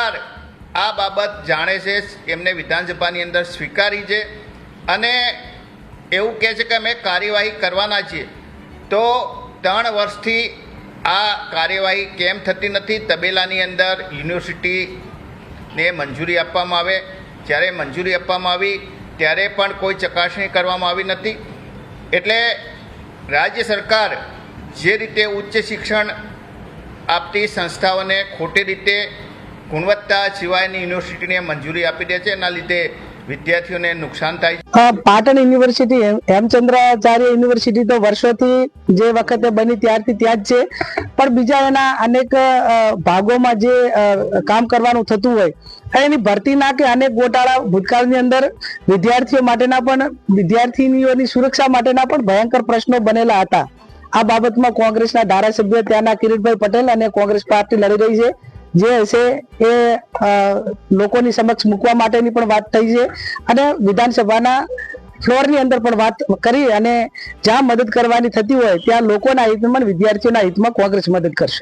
સરકાર આ બાબત જાણે છે, એમને વિધાનસભાની અંદર સ્વીકારી છે અને એવું કહે છે કે અમે કાર્યવાહી કરવાના છીએ. તો 3 વર્ષથી આ કાર્યવાહી કેમ થતી નથી? તબેલાની અંદર યુનિવર્સિટીને મંજૂરી આપવામાં આવે, જ્યારે મંજૂરી આપવામાં આવી ત્યારે પણ કોઈ ચકાસણી કરવામાં આવી નથી. એટલે રાજ્ય સરકાર જે રીતે ઉચ્ચ શિક્ષણ આપતી સંસ્થાઓને ખોટી રીતે ગુણવત્તા સિવાયની યુનિવર્સિટીને મંજૂરી આપી દે છે, એના લીધે વિદ્યાર્થીઓને નુકસાન થાય છે. પાટણ યુનિવર્સિટી, હેમચંદ્રાચાર્ય યુનિવર્સિટી તો વર્ષોથી જે વખતે બની ત્યારથી ત્યાં જ છે, પણ બીજા એના અનેક ભાગોમાં જે કામ કરવાનું થતું હોય એની ભરતીના કે અનેક ગોટાળા ભૂતકાળની અંદર વિદ્યાર્થીઓ માટેના પણ, વિદ્યાર્થીનીઓની સુરક્ષા માટેના પણ ભયંકર પ્રશ્નો બનેલા હતા. આ બાબતમાં કોંગ્રેસના ધારાસભ્ય ત્યાંના કિરીટભાઈ પટેલ અને કોંગ્રેસ પાર્ટી લડી રહી છે. જે હશે એ લોકોની સમક્ષ મૂકવા માટેની પણ વાત થઈ છે અને વિધાનસભાના ફ્લોરની અંદર પણ વાત કરી અને જ્યાં મદદ કરવાની થતી હોય ત્યાં લોકોના હિતમાં, વિદ્યાર્થીઓના હિતમાં કોંગ્રેસ મદદ કરશે.